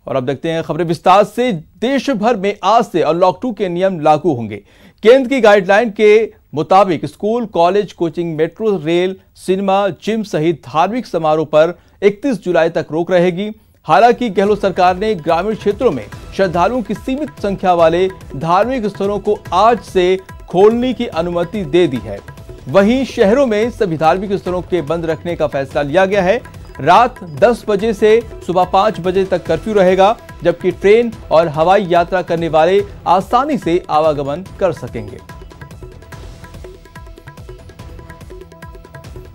और अब देखते हैं खबरें विस्तार से। देश भर में आज से अनलॉक 2 के नियम लागू होंगे। केंद्र की गाइडलाइन के मुताबिक school, college, coaching, metro rail, cinema, gym सहित धार्मिक समारोह पर 31 जुलाई तक रोक रहेगी। हालांकि गहलोत सरकार ने ग्रामीण क्षेत्रों में श्रद्धालुओं की सीमित संख्या वाले धार्मिक स्थलों को आज से खोलने की अनुमति दे दी है। वहीं शहरों में सभी धार्मिक स्थलों के बंद रखने का फैसला लिया गया है। रात 10 बजे से सुबह 5 बजे तक कर्फ्यू रहेगा, जबकि ट्रेन और हवाई यात्रा करने वाले आसानी से आवागमन कर सकेंगे।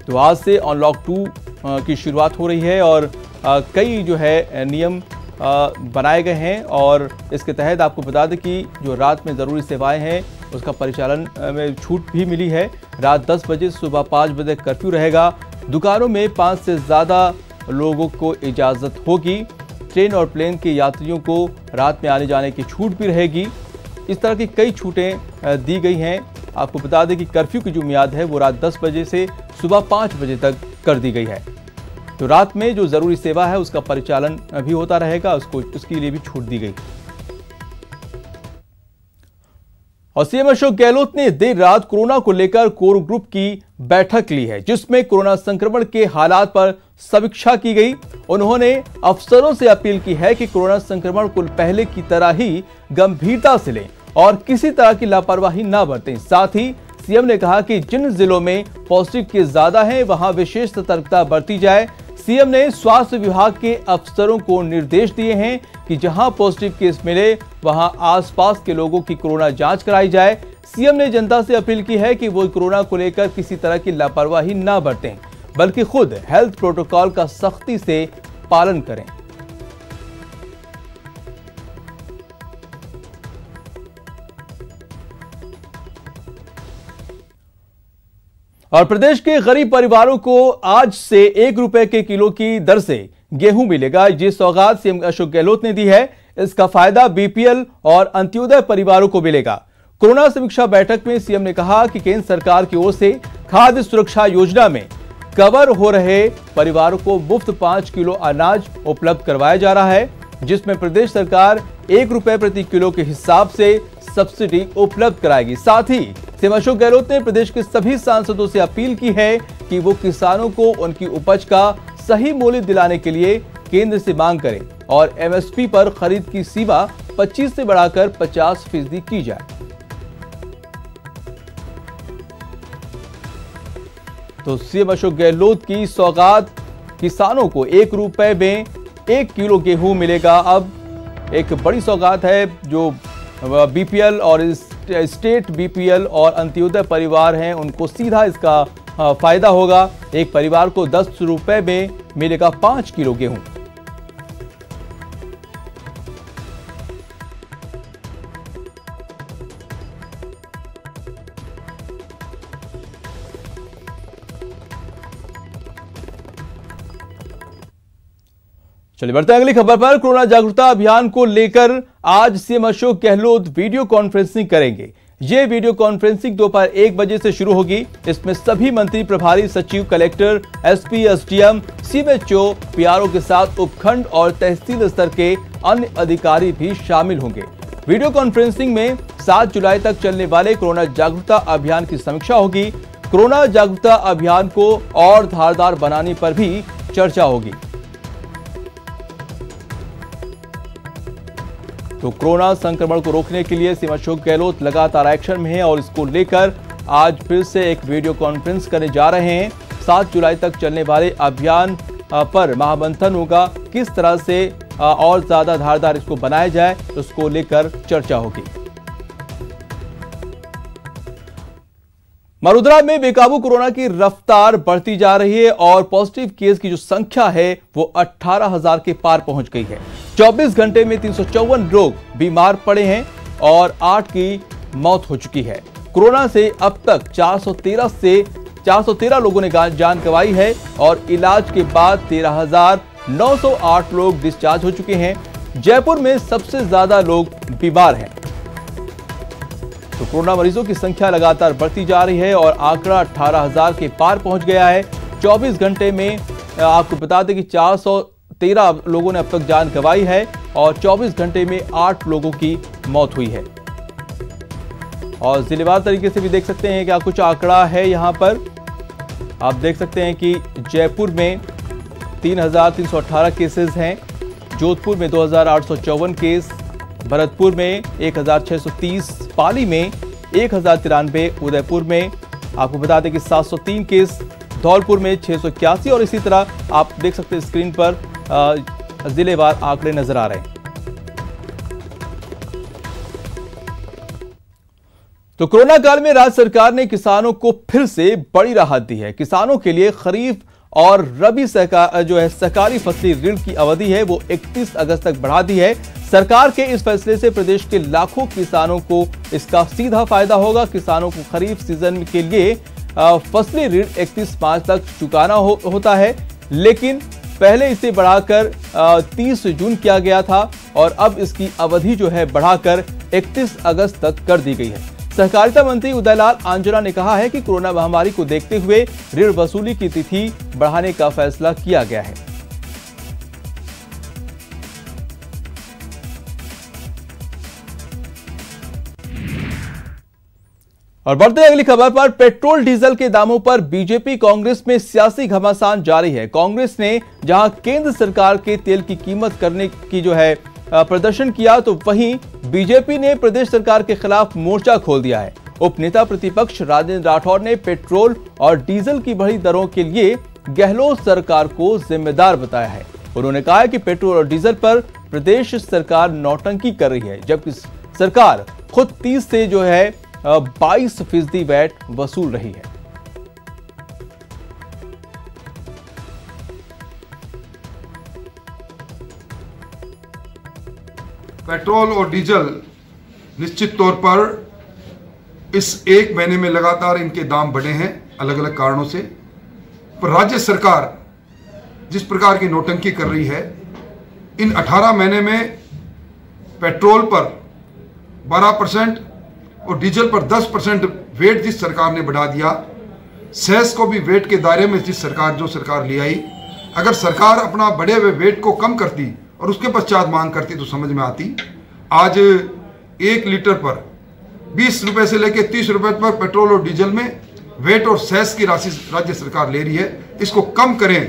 तो आज से अनलॉक 2 की शुरुआत हो रही है और कई जो है नियम बनाए गए हैं और इसके तहत आपको बता दें कि जो रात में ज़रूरी सेवाएं हैं उसका परिचालन में छूट भी मिली है। रात 10 बजे से सुबह 5 बजे कर्फ्यू रहेगा। दुकानों में 5 से ज़्यादा लोगों को इजाज़त होगी। ट्रेन और प्लेन के यात्रियों को रात में आने जाने की छूट भी रहेगी। इस तरह की कई छूटें दी गई हैं। आपको बता दें कि कर्फ्यू की जो मियाद है वो रात 10 बजे से सुबह 5 बजे तक कर दी गई है। तो रात में जो ज़रूरी सेवा है उसका परिचालन भी होता रहेगा, उसके लिए भी छूट दी गई। और सीएम अशोक गहलोत ने देर रात कोरोना को लेकर कोर ग्रुप की बैठक ली है, जिसमें कोरोना संक्रमण के हालात पर समीक्षा की गई। उन्होंने अफसरों से अपील की है कि कोरोना संक्रमण को पहले की तरह ही गंभीरता से लें और किसी तरह की लापरवाही न बरतें। साथ ही सीएम ने कहा कि जिन जिलों में पॉजिटिव केस ज्यादा हैं वहां विशेष सतर्कता बरती जाए। सीएम ने स्वास्थ्य विभाग के अफसरों को निर्देश दिए हैं कि जहां पॉजिटिव केस मिले वहां आसपास के लोगों की कोरोना जांच कराई जाए। सीएम ने जनता से अपील की है कि वो कोरोना को लेकर किसी तरह की लापरवाही न बरतें, बल्कि खुद हेल्थ प्रोटोकॉल का सख्ती से पालन करें। और प्रदेश के गरीब परिवारों को आज से 1 रुपए के किलो की दर से गेहूं मिलेगा। ये सौगात सीएम अशोक गहलोत ने दी है। इसका फायदा बीपीएल और अंत्योदय परिवारों को मिलेगा। कोरोना समीक्षा बैठक में सीएम ने कहा कि केंद्र सरकार की ओर से खाद्य सुरक्षा योजना में कवर हो रहे परिवारों को मुफ्त 5 किलो अनाज उपलब्ध करवाया जा रहा है, जिसमें प्रदेश सरकार 1 रुपए प्रति किलो के हिसाब से सब्सिडी उपलब्ध कराएगी। साथ ही सीएम अशोक गहलोत ने प्रदेश के सभी सांसदों से अपील की है कि वो किसानों को उनकी उपज का सही मूल्य दिलाने के लिए केंद्र से मांग करें और एमएसपी पर खरीद की सीमा 25 से बढ़ाकर 50% की जाए। तो सीएम अशोक गहलोत की सौगात, किसानों को 1 रुपए में 1 किलो गेहूं मिलेगा। अब एक बड़ी सौगात है जो बीपीएल और स्टेट बीपीएल और अंत्योदय परिवार हैं उनको सीधा इसका फायदा होगा। एक परिवार को 10 रुपए में मिलेगा 5 किलो गेहूं। चलिए बढ़ते हैं अगली खबर पर। कोरोना जागरूकता अभियान को लेकर आज CM Ashok Gehlot video conferencing करेंगे। ये वीडियो कॉन्फ्रेंसिंग दोपहर 1 बजे से शुरू होगी। इसमें सभी मंत्री, प्रभारी सचिव, collector, SP, SDM, CMHO, PRO के साथ उपखंड और तहसील स्तर के अन्य अधिकारी भी शामिल होंगे। वीडियो कॉन्फ्रेंसिंग में 7 जुलाई तक चलने वाले कोरोना जागरूकता अभियान की समीक्षा होगी। कोरोना जागरूकता अभियान को और धारदार बनाने पर भी चर्चा होगी। तो कोरोना संक्रमण को रोकने के लिए सीएम अशोक गहलोत लगातार एक्शन में है और इसको लेकर आज फिर से एक वीडियो कॉन्फ्रेंस करने जा रहे हैं। 7 जुलाई तक चलने वाले अभियान पर महामंथन होगा। किस तरह से और ज्यादा धारदार इसको बनाया जाए उसको लेकर चर्चा होगी। मरुद्रा में बेकाबू कोरोना की रफ्तार बढ़ती जा रही है और पॉजिटिव केस की जो संख्या है वो 18,000 के पार पहुंच गई है। 24 घंटे में 354 लोग बीमार पड़े हैं और 8 की मौत हो चुकी है। कोरोना से अब तक 413 लोगों ने जान गंवाई है और इलाज के बाद 13,908 लोग डिस्चार्ज हो चुके हैं। जयपुर में सबसे ज्यादा लोग बीमार हैं। तो कोरोना मरीजों की संख्या लगातार बढ़ती जा रही है और आंकड़ा 18,000 के पार पहुंच गया है। 24 घंटे में आपको बता दें कि 13 लोगों ने अब तक जान गंवाई है और 24 घंटे में 8 लोगों की मौत हुई है। और जिलेवार तरीके से भी देख सकते हैं क्या कुछ आंकड़ा है। यहां पर आप देख सकते हैं कि जयपुर में 3,318 केसेस हैं, जोधपुर में 2,854 केस, भरतपुर में 1,630, पाली में 1,093, उदयपुर में आपको बता दें कि 703 केस, धौलपुर में 681 और इसी तरह आप देख सकते हैं स्क्रीन पर जिलेवार आंकड़े नजर आ रहे हैं। तो कोरोना काल में राज्य सरकार ने किसानों को फिर से बड़ी राहत दी है। किसानों के लिए खरीफ और रबी सहकारी फसली ऋण की अवधि है वो 31 अगस्त तक बढ़ा दी है। सरकार के इस फैसले से प्रदेश के लाखों किसानों को इसका सीधा फायदा होगा। किसानों को खरीफ सीजन के लिए फसली ऋण 31 मार्च तक चुकाना होता है, लेकिन पहले इसे बढ़ाकर 30 जून किया गया था और अब इसकी अवधि जो है बढ़ाकर 31 अगस्त तक कर दी गई है। सहकारिता मंत्री उदयलाल आंजना ने कहा है कि कोरोना महामारी को देखते हुए ऋण वसूली की तिथि बढ़ाने का फैसला किया गया है। और बढ़ते अगली खबर पर, पेट्रोल डीजल के दामों पर बीजेपी कांग्रेस में सियासी घमासान जारी है। कांग्रेस ने जहां केंद्र सरकार के तेल की कीमत करने की प्रदर्शन किया, तो वहीं बीजेपी ने प्रदेश सरकार के खिलाफ मोर्चा खोल दिया है। उपनेता प्रतिपक्ष राजेंद्र राठौर ने पेट्रोल और डीजल की बढ़ी दरों के लिए गहलोत सरकार को जिम्मेदार बताया है। उन्होंने कहा है कि पेट्रोल और डीजल पर प्रदेश सरकार नौटंकी कर रही है, जबकि सरकार खुद 30 से 22% वैट वसूल रही है। पेट्रोल और डीजल निश्चित तौर पर इस एक महीने में लगातार इनके दाम बढ़े हैं अलग अलग कारणों से, पर राज्य सरकार जिस प्रकार की नौटंकी कर रही है, इन 18 महीने में पेट्रोल पर 12% और डीजल पर 10% वेट जिस सरकार ने बढ़ा दिया, सेस को भी वेट के दायरे में जो सरकार ले आई, अगर सरकार अपना बढ़े हुए वेट को कम करती और उसके पश्चात मांग करती तो समझ में आती। आज 1 लीटर पर 20 रुपए से लेकर 30 रुपए पर पेट्रोल और डीजल में वेट और सेस की राशि राज्य सरकार ले रही है, इसको कम करें।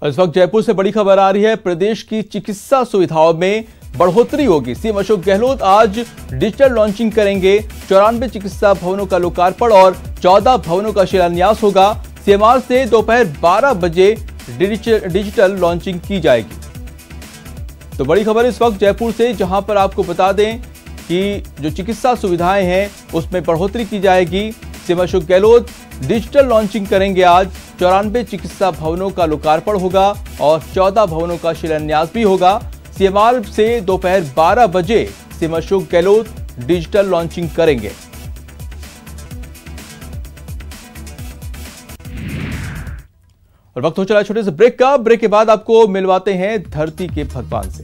इस वक्त जयपुर से बड़ी खबर आ रही है, प्रदेश की चिकित्सा सुविधाओं में बढ़ोतरी होगी। सीएम अशोक गहलोत आज डिजिटल लॉन्चिंग करेंगे। 94 चिकित्सा भवनों का लोकार्पण और 14 भवनों का शिलान्यास होगा। सीएमआर से दोपहर 12 बजे डिजिटल लॉन्चिंग की जाएगी। तो बड़ी खबर इस वक्त जयपुर से, जहां पर आपको बता दें कि जो चिकित्सा सुविधाएं हैं उसमें बढ़ोतरी की जाएगी। CM Ashok Gehlot digital launching करेंगे आज। 94 चिकित्सा भवनों का लोकार्पण होगा और 14 भवनों का शिलान्यास भी होगा। सीएमआर से दोपहर 12 बजे CM Ashok Gehlot digital launching करेंगे। और वक्त हो चला छोटे से ब्रेक का। ब्रेक के बाद आपको मिलवाते हैं धरती के भगवान से।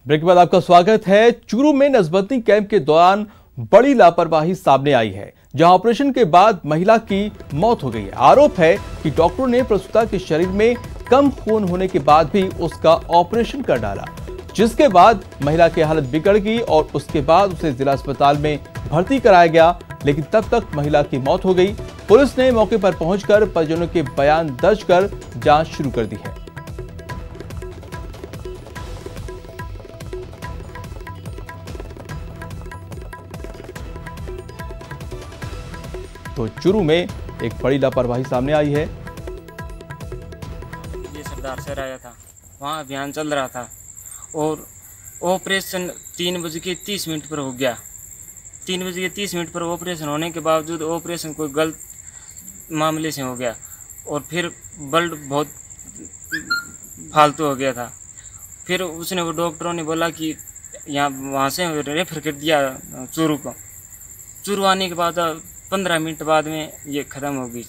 ब्रेक के बाद आपका स्वागत है। चूरू में नसबंदी कैंप के दौरान बड़ी लापरवाही सामने आई है, जहां ऑपरेशन के बाद महिला की मौत हो गई है। आरोप है कि डॉक्टरों ने प्रसूता के शरीर में कम खून होने के बाद भी उसका ऑपरेशन कर डाला, जिसके बाद महिला की हालत बिगड़ गई और उसके बाद उसे जिला अस्पताल में भर्ती कराया गया, लेकिन तब तक महिला की मौत हो गई। पुलिस ने मौके पर पहुंचकर परिजनों के बयान दर्ज कर जांच शुरू कर दी है। तो चूरू में एक बड़ी लापरवाही सामने आई है। ये सरदार सर आया था, वहाँ अभियान चल रहा था और ऑपरेशन 3:30 पर हो गया। 3:30 पर ऑपरेशन होने के बावजूद ऑपरेशन कोई गलत मामले से हो गया और फिर ब्लड बहुत फालतू हो गया था। फिर उसने वो डॉक्टरों ने बोला कि वहाँ से रेफर कर दिया चूरू को। चूरू आने के बाद 15 मिनट बाद में ये खत्म हो गई।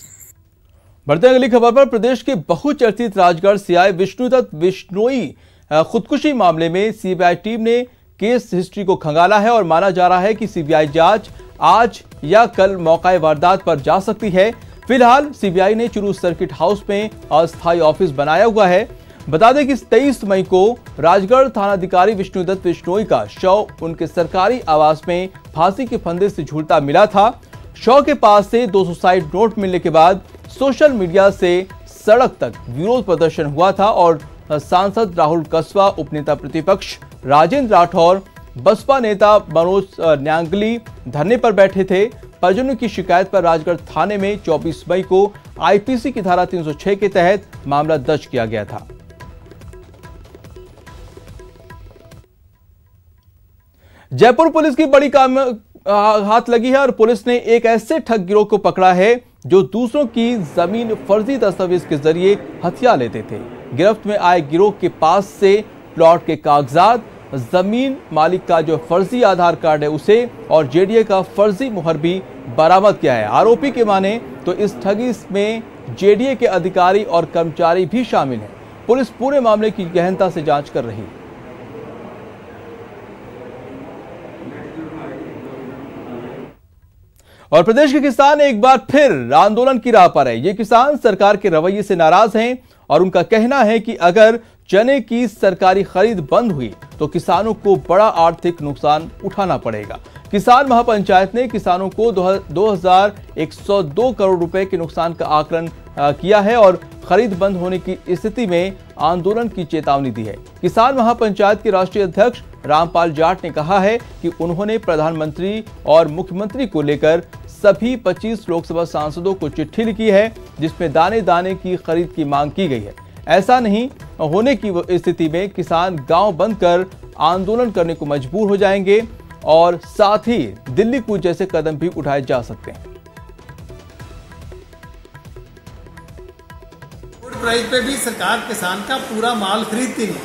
बढ़ते अगली खबर पर, प्रदेश के बहुचर्चित राजगढ़ से आए विष्णुदत्त बिश्नोई खुदकुशी मामले में सीबीआई टीम ने केस हिस्ट्री को खंगाला है और माना जा रहा है कि सीबीआई जांच आज या कल मौका वारदात पर जा सकती है। फिलहाल सीबीआई ने चुरू सर्किट हाउस में अस्थायी ऑफिस बनाया हुआ है। बता दें कि 23 मई को राजगढ़ थानाधिकारी विष्णुदत्त बिश्नोई का शव उनके सरकारी आवास में फांसी के फंदे से झूलता मिला था। शव के पास से 2 सुसाइड नोट मिलने के बाद सोशल मीडिया से सड़क तक विरोध प्रदर्शन हुआ था और सांसद राहुल कसवा, उपनेता प्रतिपक्ष राजेंद्र राठौर, बसपा नेता मनोज न्यांगली धरने पर बैठे थे। परिजनों की शिकायत पर राजगढ़ थाने में 24 मई को आईपीसी की धारा 306 के तहत मामला दर्ज किया गया था। जयपुर पुलिस की बड़ी काम हाथ लगी है और पुलिस ने एक ऐसे ठग गिरोह को पकड़ा है जो दूसरों की जमीन फर्जी दस्तावेज के जरिए हथिया लेते थे। गिरफ्त में आए गिरोह के पास से प्लॉट के कागजात, जमीन मालिक का जो फर्जी आधार कार्ड है उसे और जेडीए का फर्जी मुहर भी बरामद किया है। आरोपी के माने तो इस ठगी में जेडीए के अधिकारी और कर्मचारी भी शामिल हैं। पुलिस पूरे मामले की गहनता से जांच कर रही है। और प्रदेश के किसान एक बार फिर आंदोलन की राह पर है। ये किसान सरकार के रवैये से नाराज हैं और उनका कहना है कि अगर चने की सरकारी खरीद बंद हुई तो किसानों को बड़ा आर्थिक नुकसान उठाना पड़ेगा। किसान महापंचायत ने किसानों को 2102 करोड़ रुपए के नुकसान का आकलन किया है और खरीद बंद होने की स्थिति में आंदोलन की चेतावनी दी है। किसान महापंचायत के राष्ट्रीय अध्यक्ष रामपाल जाट ने कहा है कि उन्होंने प्रधानमंत्री और मुख्यमंत्री को लेकर सभी 25 लोकसभा सांसदों को चिट्ठी लिखी है जिसमें दाने दाने की खरीद की मांग की गई है। ऐसा नहीं होने की स्थिति में किसान गांव बंद कर आंदोलन करने को मजबूर हो जाएंगे और साथ ही दिल्ली कूच जैसे कदम भी उठाए जा सकते हैं। फुड प्राइस पे भी सरकार किसान का पूरा माल खरीदती नहीं,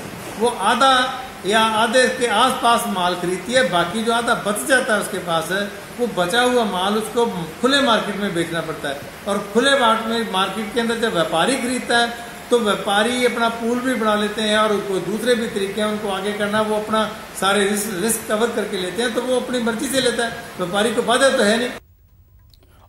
वो आधा या आधे के आसपास माल खरीदती है। बाकी जो आधा बच जाता है उसके पास है, वो बचा हुआ माल उसको खुले मार्केट में बेचना पड़ता है। और खुले मार्केट के अंदर जब व्यापारी खरीदता है तो व्यापारी अपना पूल भी बना लेते हैं और कोई दूसरे भी तरीके हैं उनको आगे करना, वो अपना सारे रिस्क कवर करके लेते हैं, तो वो अपनी मर्जी से लेता है, व्यापारी को बाधा तो है नहीं।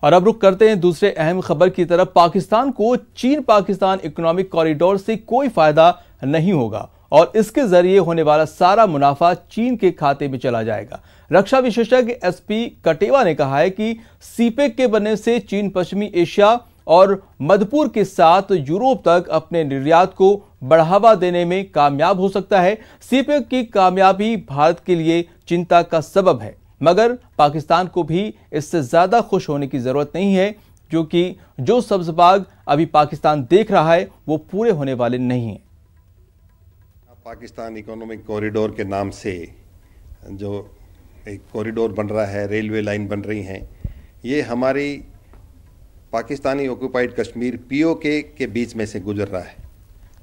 और अब रुक करते हैं दूसरे अहम खबर की तरफ। पाकिस्तान को चीन पाकिस्तान इकोनॉमिक कॉरिडोर से कोई फायदा नहीं होगा और इसके जरिए होने वाला सारा मुनाफा चीन के खाते में चला जाएगा। रक्षा विशेषज्ञ एसपी कटेवा ने कहा है कि सीपेक के बनने से चीन पश्चिमी एशिया और मध्यपूर्व के साथ यूरोप तक अपने निर्यात को बढ़ावा देने में कामयाब हो सकता है। सीपेक की कामयाबी भारत के लिए चिंता का सबब है, मगर पाकिस्तान को भी इससे ज्यादा खुश होने की जरूरत नहीं है, क्योंकि जो सब्ज बाग अभी पाकिस्तान देख रहा है वो पूरे होने वाले नहीं हैं। पाकिस्तान इकोनॉमिक कॉरिडोर के नाम से जो एक कॉरिडोर बन रहा है, रेलवे लाइन बन रही हैं, ये हमारी पाकिस्तानी ऑक्युपाइड कश्मीर पीओके के बीच में से गुजर रहा है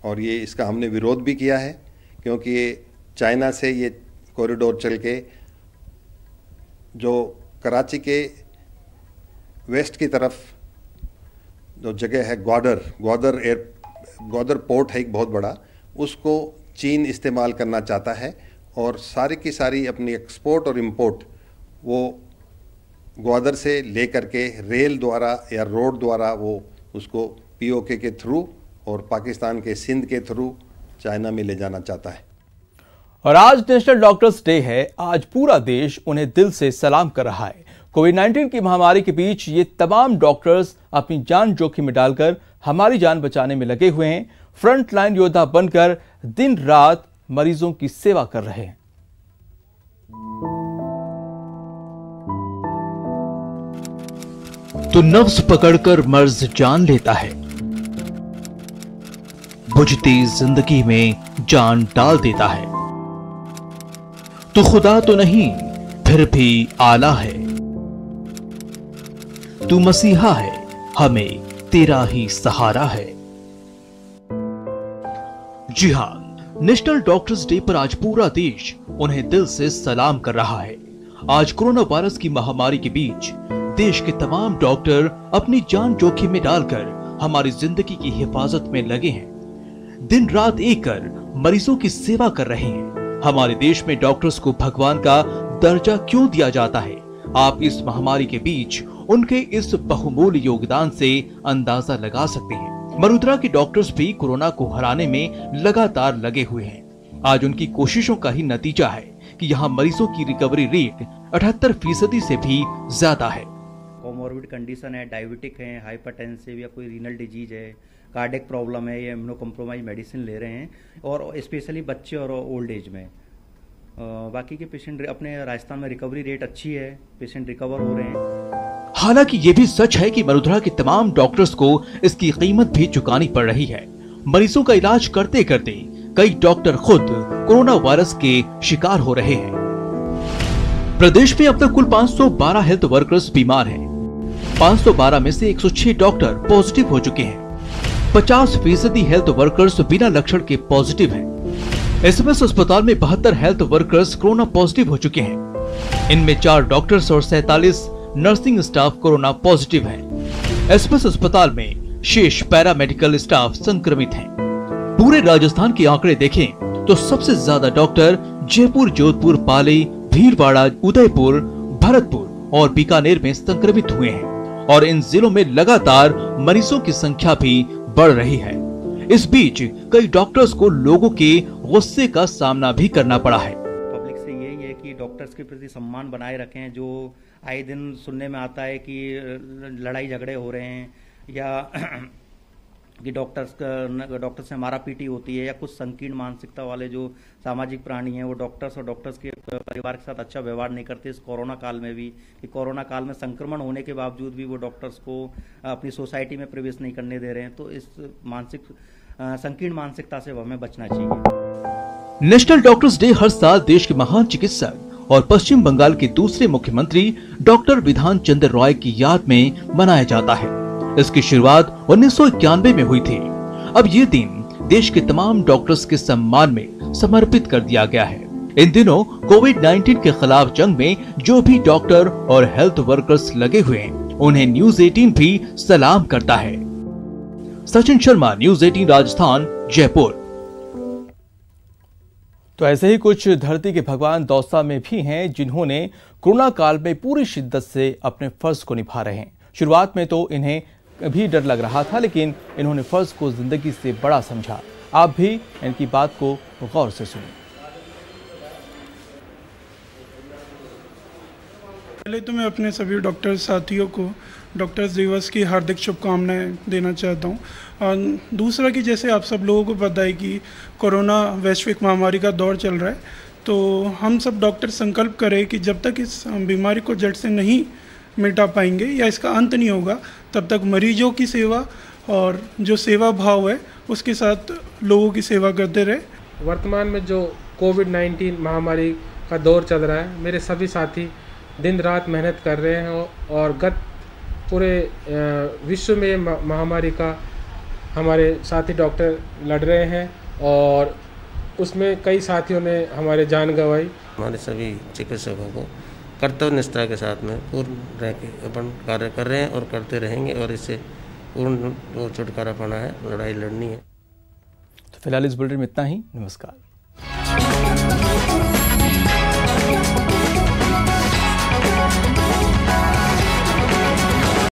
और ये इसका हमने विरोध भी किया है, क्योंकि ये चाइना से ये कॉरिडोर चल के जो कराची के वेस्ट की तरफ जो जगह है ग्वादर पोर्ट है एक बहुत बड़ा, उसको चीन इस्तेमाल करना चाहता है और सारी की सारी अपनी एक्सपोर्ट और इंपोर्ट वो ग्वादर से लेकर के रेल द्वारा या रोड द्वारा वो उसको पीओके के थ्रू और पाकिस्तान के सिंध के थ्रू चाइना में ले जाना चाहता है। और आज नेशनल डॉक्टर्स डे है। आज पूरा देश उन्हें दिल से सलाम कर रहा है। कोविड-19 की महामारी के बीच ये तमाम डॉक्टर्स अपनी जान जोखिम में डालकर हमारी जान बचाने में लगे हुए हैं। फ्रंट लाइन योद्धा बनकर दिन रात मरीजों की सेवा कर रहे हैं। तो नफ्स पकड़कर मर्ज जान लेता है, बुझती जिंदगी में जान डाल देता है। तो खुदा तो नहीं फिर भी आला है, तू मसीहा है हमें तेरा ही सहारा है। जी हां, नेशनल डॉक्टर्स डे पर आज पूरा देश उन्हें दिल से सलाम कर रहा है। आज कोरोना वायरस की महामारी के बीच देश के तमाम डॉक्टर अपनी जान जोखिम में डालकर हमारी जिंदगी की हिफाजत में लगे हैं। दिन रात एक कर मरीजों की सेवा कर रहे हैं। हमारे देश में डॉक्टर्स को भगवान का दर्जा क्यों दिया जाता है? आप इस महामारी के बीच उनके इस बहुमूल्य योगदान से अंदाजा लगा सकते हैं। मरुधरा के डॉक्टर्स भी कोरोना को हराने में लगातार लगे हुए हैं। आज उनकी कोशिशों का ही नतीजा है कि यहाँ मरीजों की रिकवरी रेट 78% से भी ज्यादा है। कोमोर्बिड कंडीशन है, डायबिटिक है, हाइपरटेंसिव या कोई रीनल डिजीज है, कार्डियक प्रॉब्लम है या इम्यूनो कॉम्प्रोमाइज मेडिसिन ले रहे हैं, और स्पेशली बच्चे और ओल्ड एज में। बाकी के पेशेंट अपने राजस्थान में रिकवरी रेट अच्छी है, पेशेंट रिकवर हो रहे हैं। हालांकि ये भी सच है कि मरुधरा के तमाम डॉक्टर्स को इसकी कीमत भी चुकानी पड़ रही है। मरीजों का इलाज करते करते कई डॉक्टर खुद कोरोना वायरस के शिकार हो रहे हैं। प्रदेश में अब तक कुल 512 हेल्थ वर्कर्स बीमार हैं। 512 में से 106 डॉक्टर पॉजिटिव हो चुके हैं। 50% हेल्थ वर्कर्स बिना लक्षण के पॉजिटिव हैं। एसएमएस अस्पताल में 72 हेल्थ वर्कर्स कोरोना पॉजिटिव हो चुके हैं। इनमें 4 डॉक्टर्स और 47 नर्सिंग स्टाफ कोरोना पॉजिटिव हैं। एसएमएस अस्पताल में शेष पैरामेडिकल स्टाफ संक्रमित हैं। पूरे राजस्थान के आंकड़े देखें तो सबसे ज्यादा डॉक्टर जयपुर, जोधपुर, पाली, भीलवाड़ा, उदयपुर, भरतपुर और बीकानेर में संक्रमित हुए हैं और इन जिलों में लगातार मरीजों की संख्या भी बढ़ रही है। इस बीच कई डॉक्टर्स को लोगों के गुस्से का सामना भी करना पड़ा है। पब्लिक से यही है कि डॉक्टर्स के प्रति सम्मान बनाए रखें। जो आए दिन सुनने में आता है कि लड़ाई झगड़े हो रहे हैं या कि डॉक्टर्स से मारापीटी होती है या कुछ संकीर्ण मानसिकता वाले जो सामाजिक प्राणी हैं वो डॉक्टर्स और डॉक्टर्स के परिवार के साथ अच्छा व्यवहार नहीं करते। इस कोरोना काल में भी, कि कोरोना काल में संक्रमण होने के बावजूद भी वो डॉक्टर्स को अपनी सोसाइटी में प्रवेश नहीं करने दे रहे हैं। तो इस संकीर्ण मानसिकता से हमें बचना चाहिए। नेशनल डॉक्टर्स डे हर साल देश के महान चिकित्सक और पश्चिम बंगाल के दूसरे मुख्यमंत्री डॉक्टर विधान चंद्र रॉय की याद में मनाया जाता है। इसकी शुरुआत 1991 में हुई थी। अब ये दिन देश के तमाम डॉक्टर्स के सम्मान में समर्पित कर दिया गया है। इन दिनों कोविड-19 के खिलाफ जंग में जो भी डॉक्टर और हेल्थ वर्कर्स लगे हुए हैं उन्हें न्यूज 18 भी सलाम करता है। सचिन शर्मा, न्यूज 18 राजस्थान, जयपुर। तो ऐसे ही कुछ धरती के भगवान दौसा में भी हैं जिन्होंने कोरोना काल में पूरी शिद्दत से अपने फर्ज को निभा रहे हैं। शुरुआत में तो इन्हें भी डर लग रहा था, लेकिन इन्होंने फर्ज को जिंदगी से बड़ा समझा। आप भी इनकी बात को गौर से सुनिए। पहले तो मैं अपने सभी डॉक्टर साथियों को डॉक्टर्स दिवस की हार्दिक शुभकामनाएं देना चाहता हूं। और दूसरा कि जैसे आप सब लोगों को पता है कि कोरोना वैश्विक महामारी का दौर चल रहा है, तो हम सब डॉक्टर संकल्प करें कि जब तक इस बीमारी को जड़ से नहीं मिटा पाएंगे या इसका अंत नहीं होगा, तब तक मरीजों की सेवा और जो सेवा भाव है उसके साथ लोगों की सेवा करते रहे। वर्तमान में जो कोविड-19 महामारी का दौर चल रहा है, मेरे सभी साथी दिन रात मेहनत कर रहे हैं और गत पूरे विश्व में महामारी का हमारे साथी डॉक्टर लड़ रहे हैं और उसमें कई साथियों ने हमारे जान गंवाई। हमारे सभी चिकित्सकों को कर्तव्य निष्ठा के साथ में पूर्ण रह के अपन कार्य कर रहे हैं और करते रहेंगे और इससे पूर्ण जो छुटकारा पाना है, लड़ाई लड़नी है। तो फिलहाल इस बुलेटिन में इतना ही। नमस्कार।